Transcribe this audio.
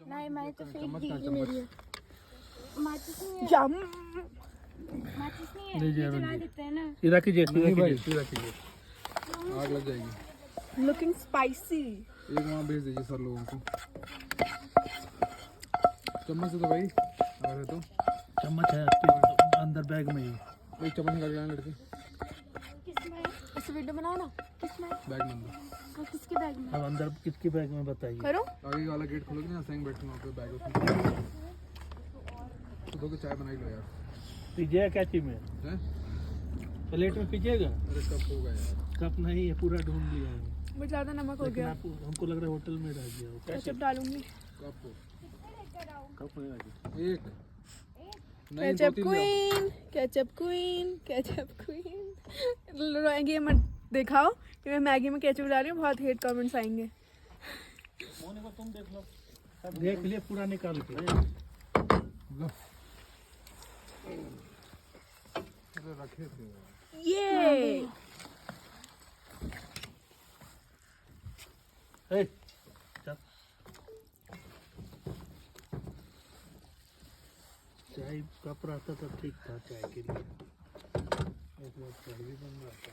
नहीं मैंने तो फेंक दी मेरी माचिस नहीं है माचिस नहीं है जला देते हैं ना सीधा कीजिए सीधा कीजिए आग लग जाएगी। लुकिंग स्पाइसी एक वहाँ भेज दीजिए सर लोगों को। चम्मच से तो भाई अगर तो चम्मच है आपके अंदर बैग में ही। एक चम्मच निकाल लाना लड़के। किसमें इस वीडियो बनाओ ना किसमें बैग में अंदर। और किसके बैग में अब अंदर किसके बैग में बताइए। करो आगे वाला गेट खोलोगे ना सही बैठना वहाँ पे बैग उसमें। तो दो चाय बनाई लो यार। पीजिएगा क्या चीज में हैं? प्लेट में पीजिएगा। अरे कप होगा यार। कप नहीं है पूरा ढूंढ लिया है बहुत ज्यादा नमक हो लेकिन गया आपको हमको लग रहा है होटल में रह गया हो। केचप डालूंगी कप हो। कप में रह गया। एक नहीं केचप क्वीन ये मत दिखाओ कि मैं मैगी में केचप डाल रही हूँ बहुत हेट कमेंट्स आएंगे मोने को तुम देख लो देख लिए पूरा निकाल के। लो। अरे रखे थे ये चल चाय कप रहता तो ठीक था चाय के लिए। एक बार चाय भी बन रहा था।